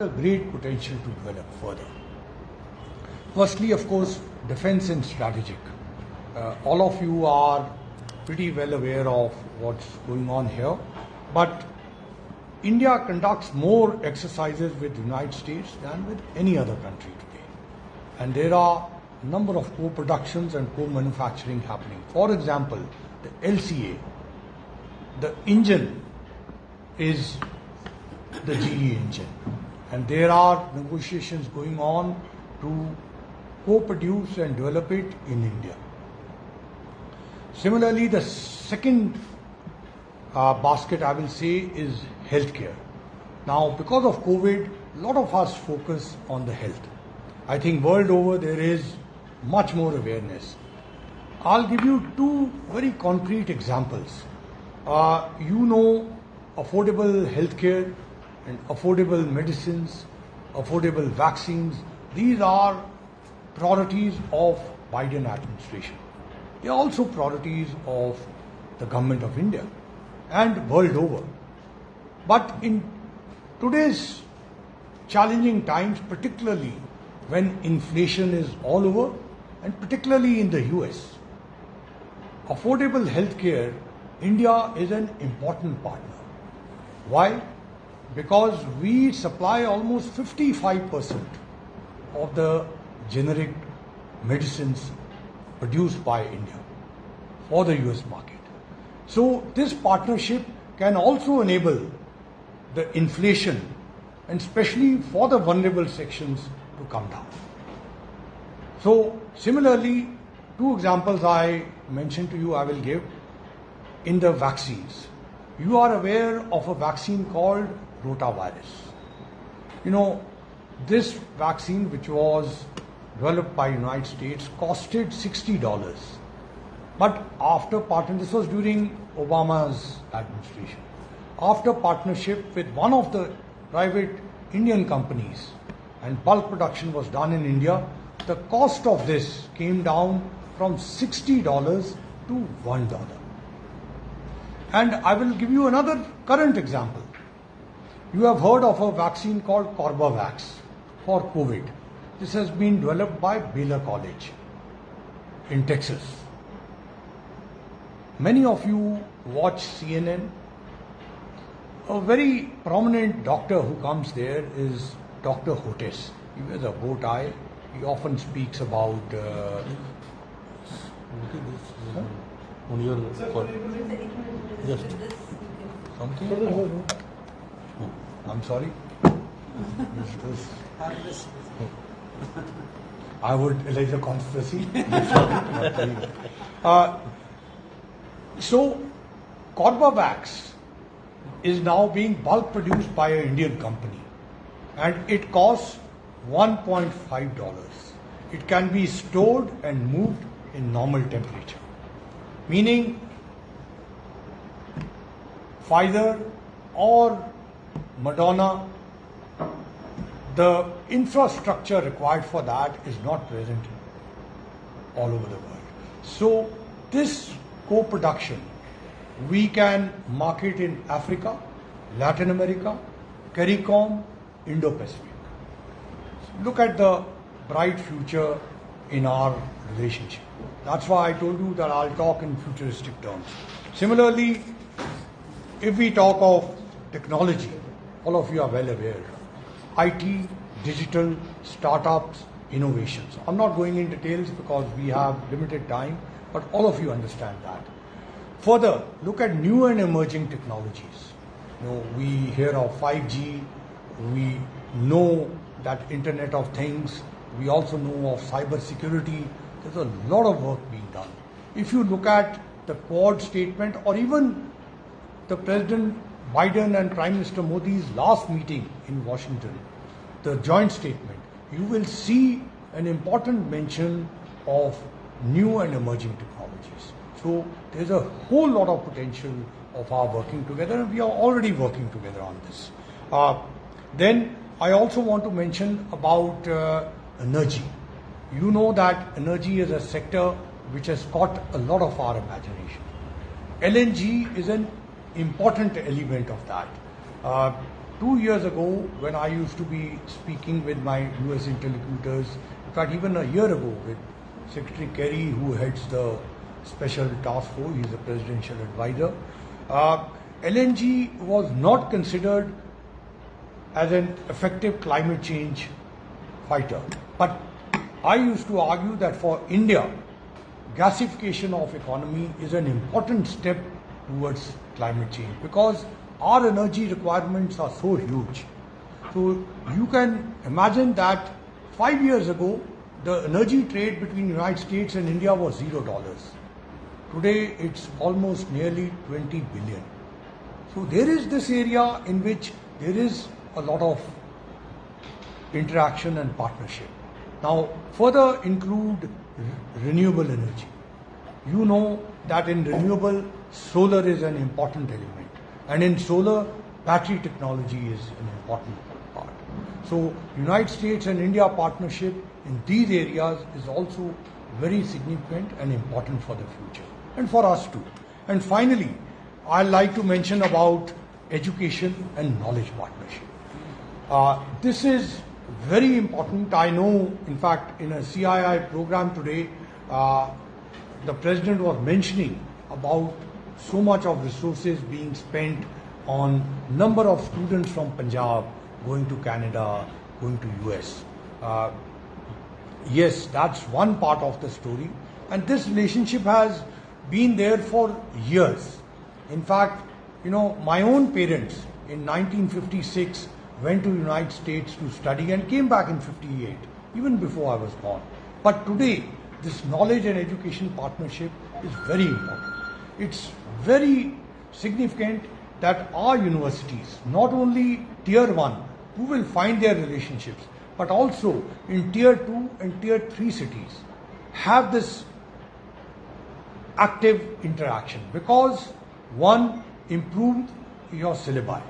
a great potential to develop further. Firstly, of course, defense and strategic. All of you are pretty well aware of what's going on here, but India conducts more exercises with the United States than with any other country today. And there are a number of co-productions and co-manufacturing happening. For example, the LCA, the engine is the GE engine. And there are negotiations going on to co-produce and develop it in India. Similarly, the second basket I will say is healthcare. Now, because of COVID, a lot of us focus on the health. I think world over there is much more awareness. I'll give you two very concrete examples. You know, affordable healthcare and affordable medicines, affordable vaccines, these are priorities of Biden administration. They are also priorities of the government of India and world over. But in today's challenging times, particularly when inflation is all over, and particularly in the US, affordable healthcare, India is an important partner. Why? Because we supply almost 55% of the generic medicines produced by India for the US market. So this partnership can also enable the inflation, and especially for the vulnerable sections, to come down. So similarly, two examples I mentioned to you I will give in the vaccines. You are aware of a vaccine called rotavirus. You know, this vaccine, which was developed by United States, costed $60. But after this was during Obama's administration. After partnership with one of the private Indian companies and bulk production was done in India, the cost of this came down from $60 to $1. And I will give you another current example. You have heard of a vaccine called Corbavax for COVID. This has been developed by Baylor College in Texas. Many of you watch CNN. A very prominent doctor who comes there is Dr. Hotes. He wears a bow tie. He often speaks about on your just something. I'm sorry. I would allege a conspiracy. So, Corbavax is now being bulk produced by an Indian company, and it costs $1.5. It can be stored and moved in normal temperature, meaning Pfizer or Madonna, the infrastructure required for that is not present all over the world. So this co-production we can market in Africa, Latin America, CARICOM, Indo-Pacific. Look at the bright future in our relationship. That's why I told you that I'll talk in futuristic terms. Similarly, if we talk of technology, all of you are well aware. IT, digital, startups, innovations. I'm not going in details because we have limited time, but all of you understand that. Further, look at new and emerging technologies. You know, we hear of 5G, we know that Internet of Things, we also know of cyber security. There's a lot of work being done. If you look at the Quad statement or even the President Biden and Prime Minister Modi's last meeting in Washington, the joint statement, you will see an important mention of new and emerging technologies. So there's a whole lot of potential of our working together, and we are already working together on this. Then I also want to mention about energy. You know that energy is a sector which has caught a lot of our imagination. LNG is an important element of that. 2 years ago, when I used to be speaking with my US interlocutors, in fact even a year ago with Secretary Kerry, who heads the Special Task Force, he's a presidential advisor, LNG was not considered as an effective climate change fighter. But I used to argue that for India, gasification of economy is an important step towards climate change because our energy requirements are so huge. So you can imagine that 5 years ago, the energy trade between the United States and India was $0. Today, it's almost nearly 20 billion. So there is this area in which there is a lot of interaction and partnership. Now, further include renewable energy. You know that in renewable, solar is an important element. And in solar, battery technology is an important part. So, United States and India partnership in these areas is also very significant and important for the future. And for us too. And finally, I'd like to mention about education and knowledge partnership. This is very important. I know, in fact, in a CII program today, the President was mentioning about so much of resources being spent on number of students from Punjab going to Canada, going to US. Yes, that's one part of the story. And this relationship has been there for years. In fact, you know, my own parents in 1956 went to the United States to study and came back in 58, even before I was born. But today, this knowledge and education partnership is very important. It's very significant that our universities, not only Tier 1, who will find their relationships, but also in Tier 2 and Tier 3 cities, have this active interaction because one, improve your syllabi.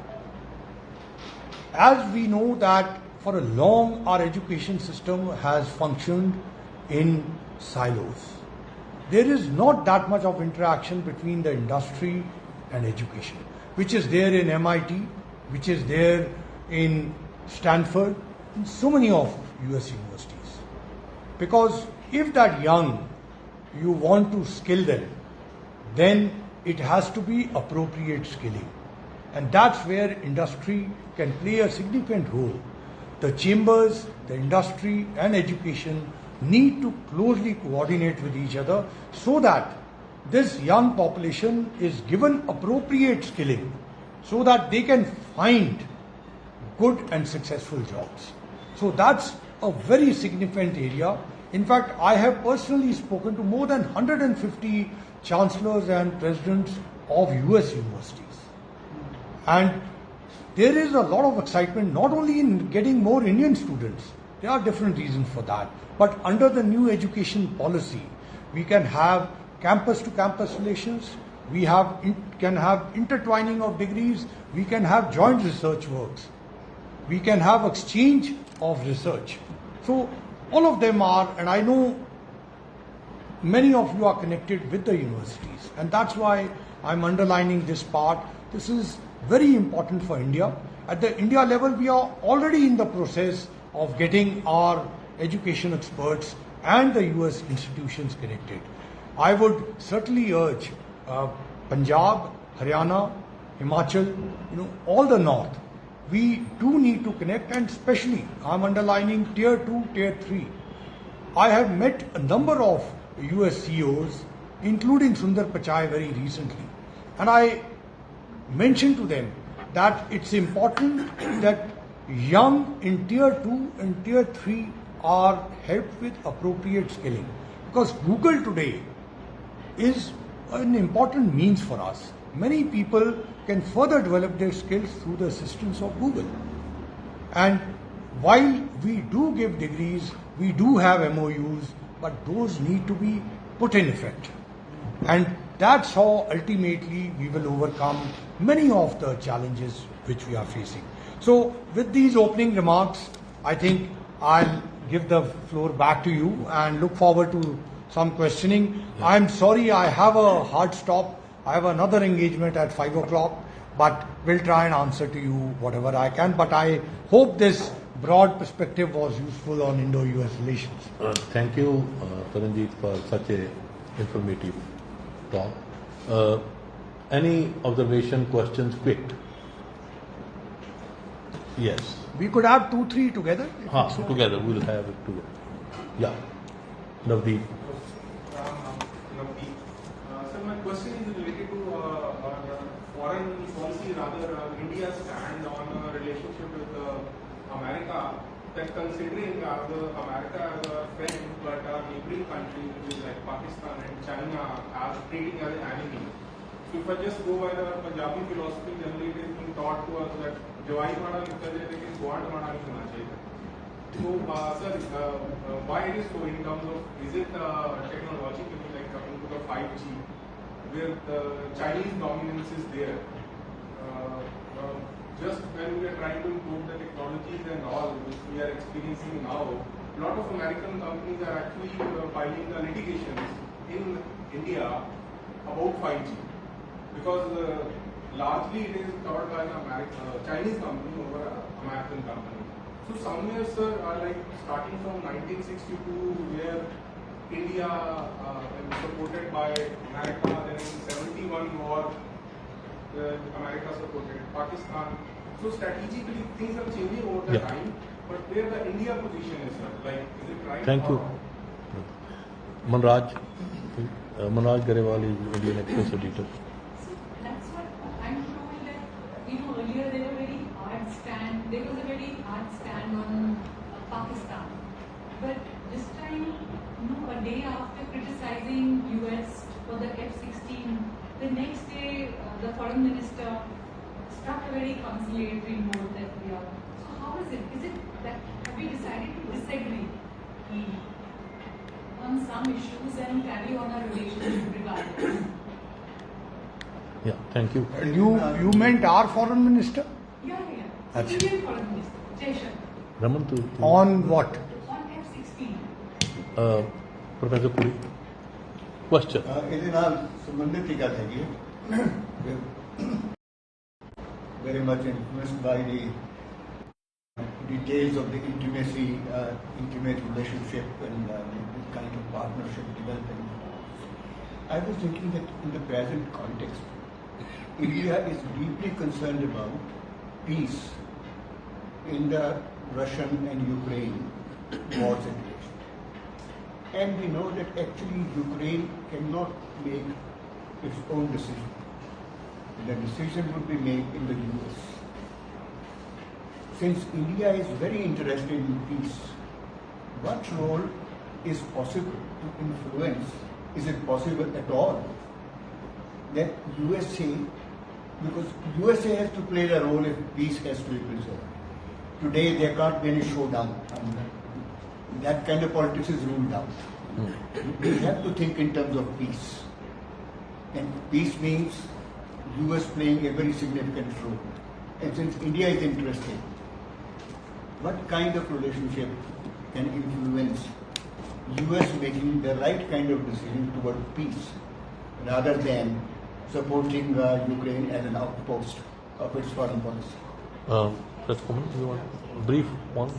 As we know that for a long our education system has functioned in silos. There is not that much of interaction between the industry and education, which is there in MIT, which is there in Stanford, and so many of US universities. Because if that young, you want to skill them, then it has to be appropriate skilling. And that's where industry can play a significant role. The chambers, the industry and education need to closely coordinate with each other so that this young population is given appropriate skilling so that they can find good and successful jobs. So that's a very significant area. In fact, I have personally spoken to more than 150 chancellors and presidents of US universities. And there is a lot of excitement not only in getting more Indian students, there are different reasons for that, but under the new education policy, we can have campus to campus relations, we can have intertwining of degrees, we can have joint research works, we can have exchange of research. So all of them are, and I know many of you are connected with the universities, and that's why I'm underlining this part. This is very important for India. At the India level, we are already in the process of getting our education experts and the US institutions connected. I would certainly urge Punjab, Haryana, Himachal, all the north. We do need to connect, and especially I'm underlining Tier 2, Tier 3. I have met a number of US CEOs, including Sundar Pichai very recently, and I mentioned to them that it's important that young in Tier 2 and Tier 3 are helped with appropriate skilling, because Google today is an important means for us. Many people can further develop their skills through the assistance of Google. And while we do give degrees, we do have MOUs, but those need to be put in effect. And that's how ultimately we will overcome many of the challenges which we are facing. So with these opening remarks, I think I'll give the floor back to you and look forward to some questioning. Yeah. I'm sorry I have a hard stop. I have another engagement at 5 o'clock. but we'll try and answer to you whatever I can. But I hope this broad perspective was useful on Indo-US relations. Thank you, Taranjit, for such a informative talk. Any observation, questions, quick? Yes. We could have 2-3 together. Together, we'll have it together. Yeah. Navdeep. Sir, my question is related to foreign policy, rather India's stand on a relationship with America, that considering America as a friend, but our neighboring countries, which is like Pakistan and China, are treating as an enemy. So if I just go by the Punjabi philosophy, generally it is being taught to us that Jawai Mada nikal jaye, lekin Guant Mada nahi hona chahiye. So, sir, why it is so in terms of, is it technologically like coming to the 5G, where the Chinese dominance is there? Just when we are trying to improve the technologies and all, which we are experiencing now, a lot of American companies are actually filing the litigations in India about 5G. Because largely it is covered by an Chinese company over an American company. So somewhere, sir, like starting from 1962, where India was supported by America, then in 71 war, America supported Pakistan. So strategically things are changing over the time, but where the India position is, sir, like is it right? Thank you. Manraj Garewal is Indian Express editor. That's what I'm told that, earlier there was a very hard stand on Pakistan. But this time, a day after criticizing US for the F-16, the next day the foreign minister struck a very conciliatory note that we are. So how is it? Is it that have we decided to disagree on some issues and carry on our relationship regardless? Yeah, thank you. You meant our foreign minister? Yeah. That's Indian foreign minister, Jaishankar. Raman, On what? On F-16. Professor Puri. Question. ਇਹਦੇ ਨਾਲ ਸੰਬੰਧਿਤ ਹੀ ਗੱਲ ਹੈਗੀ ਹੈ very much influenced by the details of the intimate relationship and the kind of partnership developing. I was thinking that in the present context, India is deeply concerned about peace in the Russian and Ukraine war situation. And we know that actually Ukraine cannot make its own decision. The decision would be made in the US. Since India is very interested in peace, what role is possible to influence? Is it possible at all that USA, because USA has to play the role if peace has to be preserved. Today there can't be any showdown. That kind of politics is ruled out. We have to think in terms of peace. And peace means US playing a very significant role. And since India is interested, what kind of relationship can influence US making the right kind of decision toward peace rather than supporting Ukraine as an outpost of its foreign policy? Let's comment. You want a brief one?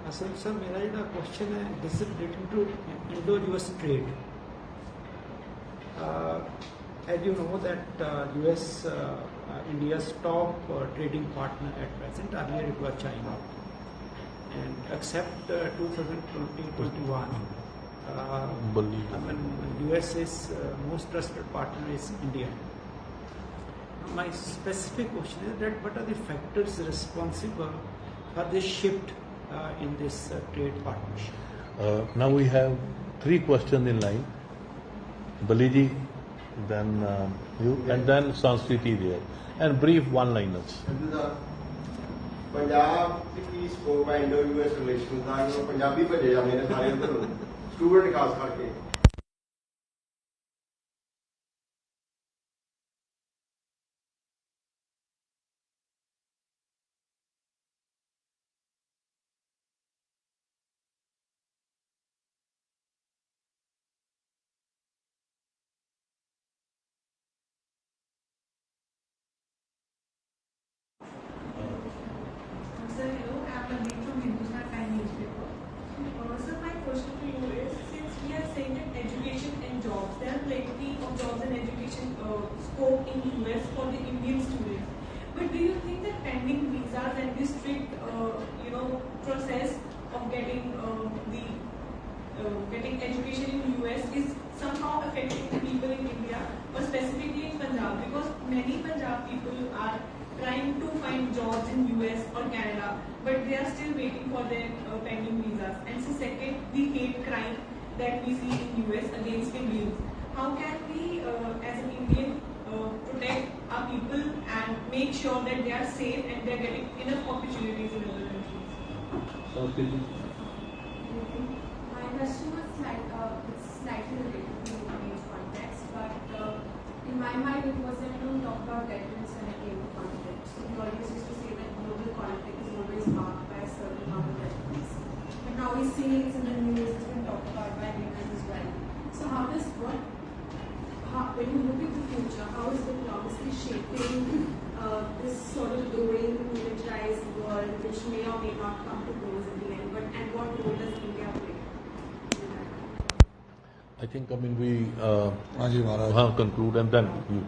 असल sir मेरा जो question है this is related to Indo US trade. As you know that US India's top trading partner at present, earlier it was China, and except 2020-21, US's most trusted partner is India. My specific question is that what are the factors responsible for this shift in this trade partnership? Now we have 3 questions in line. Baliji, then you, and then Sanskriti there. And brief one-liners. Punjab the scope ਹੈ ਇੰਡੋ-US relation ਦਾ ਪੰਜਾਬੀ ਭੇਜੇ ਜਾਂਦੇ ਨੇ ਸਾਰੇ ਉਧਰ student ਖਾਸ ਕਰਕੇ scope in US for the Indian students. But do you think that pending visas and this strict, process of getting getting education in US is somehow affecting the people in India, or specifically in Punjab? Because many Punjab people are trying to find jobs in US or Canada, but they are still waiting for their pending visas. And so second, the hate crime that we see in US against Indians. How can we, as an Indian, protect our people and make sure that they are safe and they are getting enough opportunities in other countries? My question was slightly related to the age context, but in my mind it was that we don't talk about veterans when it came to conflict. So we always used to say that global conflict is always marked by a certain amount of veterans. But now we're seeing it's in the news, it's been talked about by leaders as well. So when you look at the future, how is diplomacy shaping this sort of growing militarized world, which may or may not come to close in the end, and what role does India play? I think, we conclude and then you,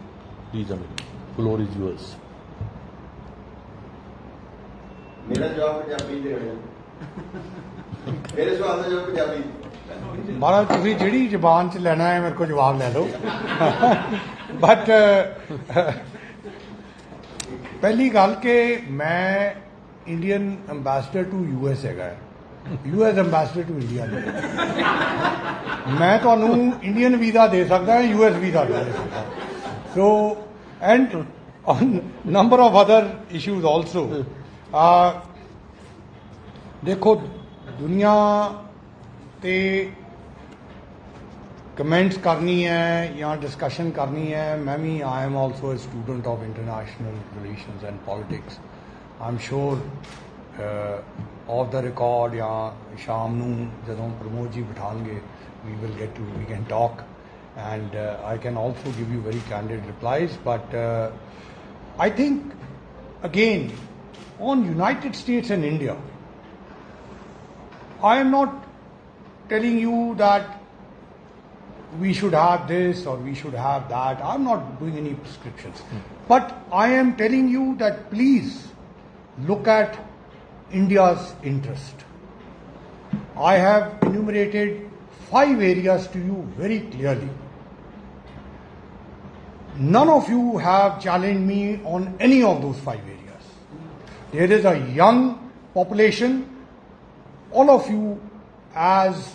please, floor is yours. मेरा जवाब पंजाबी दे रहे मेरे सवाल का जवाब पंजाबी महाराज तुसीं जिहड़ी जबान च लेना है मेरे को जवाब ले लो बट पहली गल कि मैं इंडियन अंबैसडर टू US हैगा US अंबैसडर टू इंडिया मैं तुहानू इंडियन वीज़ा दे सकदा US वीज़ा दे सकदा so and on number of other issues also देखो दुनिया ते कमेंट्स करनी है या डिस्कशन करनी है मैं भी I am also a student of international relations and politics I am sure of the record या शाम नूं जदों Pramod ji बिठाणगे we can talk and I can also give you very candid replies, but I think again on United States and India, I am not telling you that we should have this or we should have that. I am not doing any prescriptions. But I am telling you that please look at India's interest. I have enumerated 5 areas to you very clearly. None of you have challenged me on any of those 5 areas. There is a young population. All of you as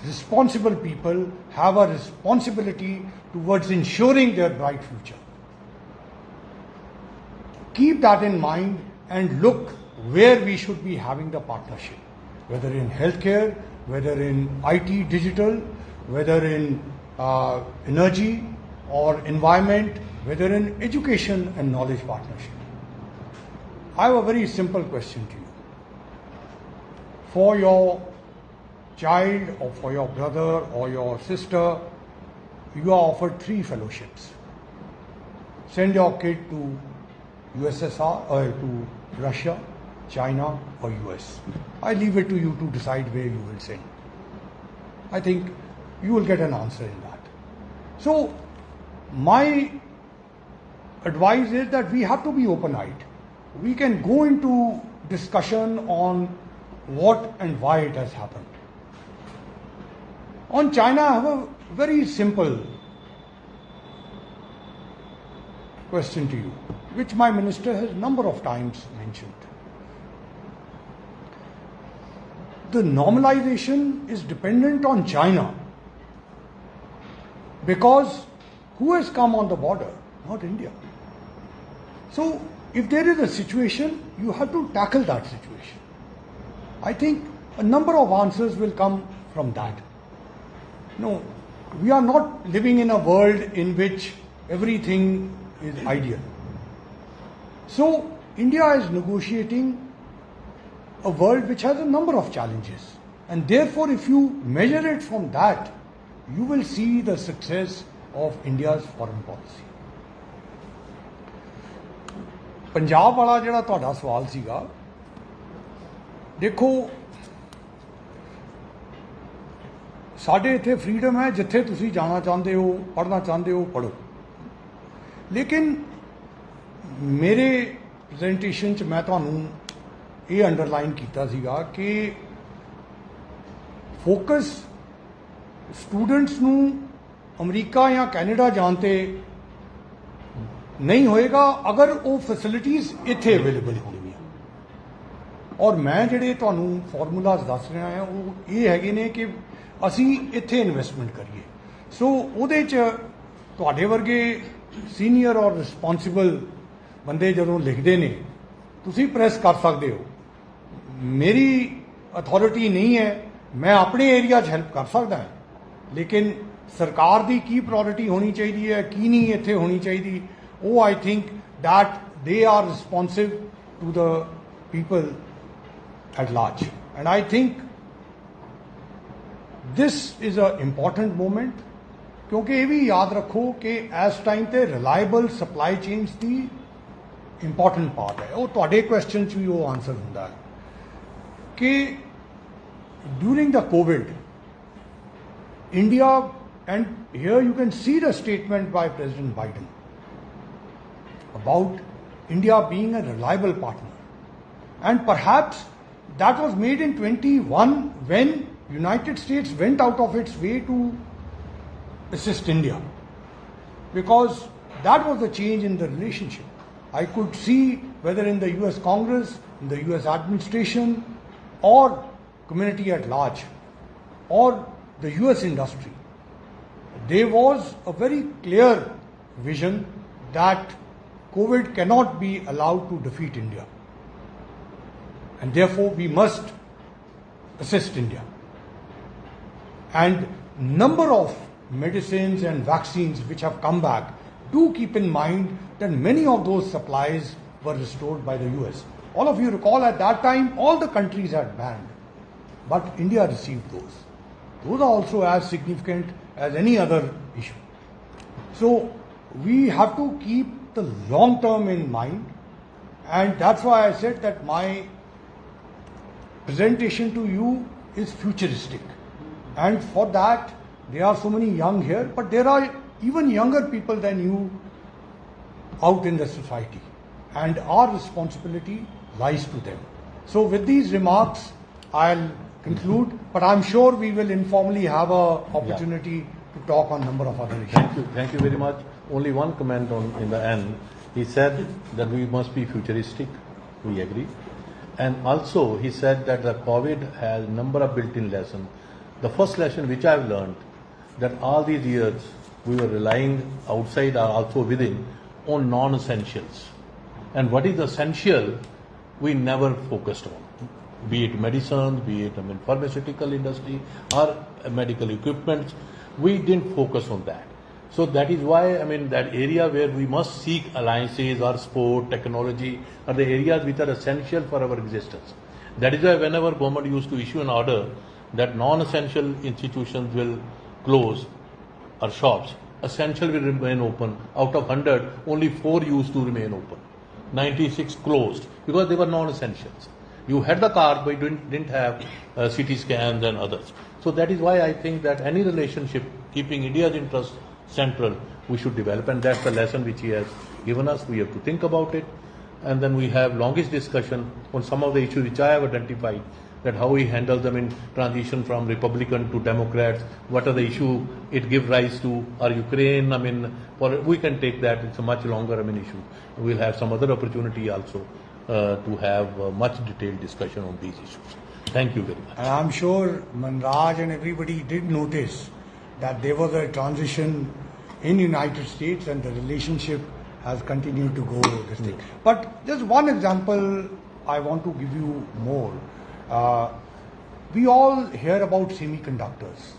responsible people have a responsibility towards ensuring their bright future. Keep that in mind and look where we should be having the partnership, whether in healthcare, whether in IT digital, whether in energy or environment, whether in education and knowledge partnership. I have a very simple question to you. For your child or for your brother or your sister, you are offered 3 fellowships. Send your kid to USSR or to Russia, China or US. I leave it to you to decide where you will send. I think you will get an answer in that. So my advice is that we have to be open-eyed. We can go into discussion on what and why it has happened. On China, I have a very simple question to you, which my minister has a number of times mentioned. The normalization is dependent on China because who has come on the border? Not India. So if there is a situation, you have to tackle that situation. I think a number of answers will come from that. No, we are not living in a world in which everything is ideal. So India is negotiating a world which has a number of challenges, and therefore if you measure it from that, you will see the success of India's foreign policy. Punjab वाला जिहड़ा तुहाडा सवाल सीगा, देखो साडे इत्थे freedom है, जिथे तुसीं जाना चाहते हो, पढ़ना चाहते हो, पढ़ो। लेकिन मेरे ਪ੍ਰੈਜੈਂਟੇਸ਼ਨ 'ਚ ਮੈਂ ਤੁਹਾਨੂੰ ਇਹ ਅੰਡਰਲਾਈਨ ਕੀਤਾ ਸੀਗਾ ਕਿ ਫੋਕਸ ਸਟੂਡੈਂਟਸ ਨੂੰ ਅਮਰੀਕਾ ਜਾਂ ਕੈਨੇਡਾ ਜਾਣ ਤੇ ਨਹੀਂ ਹੋਏਗਾ ਅਗਰ ਉਹ ਫੈਸਿਲਿਟੀਜ਼ ਇੱਥੇ ਅਵੇਲੇਬਲ ਹੋਣਗੀਆਂ। ਔਰ ਮੈਂ ਜਿਹੜੇ ਤੁਹਾਨੂੰ ਫਾਰਮੂਲਾਜ਼ ਦੱਸ ਰਿਹਾ ਹਾਂ ਉਹ ਇਹ ਹੈਗੇ ਨੇ ਕਿ ਅਸੀਂ ਇੱਥੇ ਇਨਵੈਸਟਮੈਂਟ ਕਰੀਏ। ਸੋ ਉਹਦੇ 'ਚ ਤੁਹਾਡੇ ਵਰਗੇ ਸੀਨੀਅਰ ਔਰ ਰਿਸਪੌਂਸਿਬਲ ਬੰਦੇ ਜਦੋਂ ਲਿਖਦੇ ਨੇ ਤੁਸੀਂ ਪ੍ਰੈਸ ਕਰ ਸਕਦੇ ਹੋ। ਮੇਰੀ ਅਥਾਰਟੀ ਨਹੀਂ ਹੈ, ਮੈਂ ਆਪਣੇ ਏਰੀਆ 'ਚ ਹੈਲਪ ਕਰ ਸਕਦਾ ਹਾਂ, ਲੇਕਿਨ ਸਰਕਾਰ ਦੀ ਕੀ ਪ੍ਰਾਇੋਰਟੀ ਹੋਣੀ ਚਾਹੀਦੀ ਹੈ ਕੀ ਨਹੀਂ ਇੱਥੇ ਹੋਣੀ ਚਾਹੀਦੀ ਉਹ I think that they are responsive to the people at large and I think this is a important moment ਕਿਉਂਕਿ ਇਹ ਵੀ ਯਾਦ ਰੱਖੋ ਕਿ ਇਸ ਟਾਈਮ ਤੇ ਰਿਲਾਇਬਲ ਸਪਲਾਈ ਚੇਨਸ ਦੀ ਇੰਪੋਰਟੈਂਟ ਪਾਰਟ ਹੈ। ਉਹ ਤੁਹਾਡੇ ਕੁਐਸਚਨ 'ਚ ਵੀ ਉਹ ਆਨਸਰ ਹੁੰਦਾ ਹੈ ਕਿ during the Covid India and here you can see the statement by President Biden about India being a reliable partner, and perhaps that was made in 21 when United States went out of its way to assist India, because that was the change in the relationship. I could see whether in the US Congress, in the US administration or community at large or the US industry, there was a very clear vision that COVID cannot be allowed to defeat India, and therefore we must assist India. And number of medicines and vaccines which have come back, do keep in mind that many of those supplies were restored by the US. All of you recall at that time all the countries had banned, but India received those. Those are also as significant as any other issue. So we have to keep the long term in mind, and that's why I said that my presentation to you is futuristic, and for that there are so many young here, but there are even younger people than you out in the society, and our responsibility lies to them. So with these remarks I'll conclude, but I'm sure we will informally have an opportunity to talk on a number of other issues. Thank you very much. Only one comment in the end. He said that we must be futuristic. We agree. And also he said that the COVID has a number of built-in lessons. The first lesson which I've learned, that all these years we were relying outside or also within on non-essentials. And what is essential we never focused on. Be it medicine, be it pharmaceutical industry or medical equipment, we didn't focus on that. So that is why that area where we must seek alliances or sport, technology are the areas which are essential for our existence. That is why whenever government used to issue an order that non-essential institutions will close or shops, essential will remain open. Out of 100, only 4 used to remain open. 96 closed because they were non-essentials. You had the card, but you didn't have CT scans and others. So that is why I think that any relationship keeping India's interest central, we should develop, and that's the lesson which he has given us. We have to think about it, and then we have longest discussion on some of the issues which I have identified, that how we handle them in transition from Republican to Democrats, what are the issues it gives rise to, or Ukraine, we can take that, it's a much longer issue. We'll have some other opportunity also to have much detailed discussion on these issues. Thank you very much. And I'm sure Manraj and everybody did notice that there was a transition in United States and the relationship has continued to go this thing. But just one example I want to give you more. We all hear about semiconductors.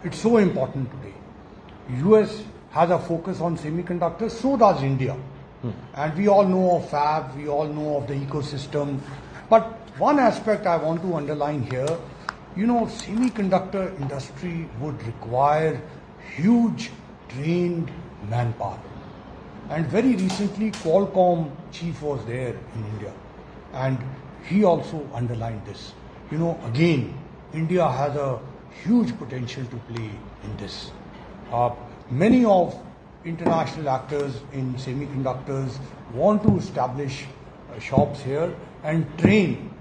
It's so important today. US has a focus on semiconductors, so does India. And we all know of fab, we all know of the ecosystem. But one aspect I want to underline here, semiconductor industry would require huge trained manpower. And very recently Qualcomm chief was there in India, and he also underlined this. Again, India has a huge potential to play in this. Many of international actors in semiconductors want to establish shops here and train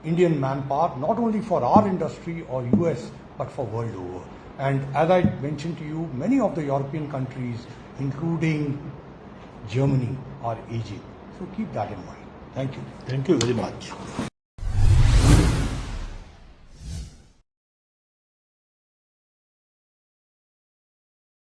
Indian manpower, not only for our industry or US, but for world over. And as I mentioned to you, many of the European countries, including Germany, are aging. So keep that in mind. Thank you. Thank you very much.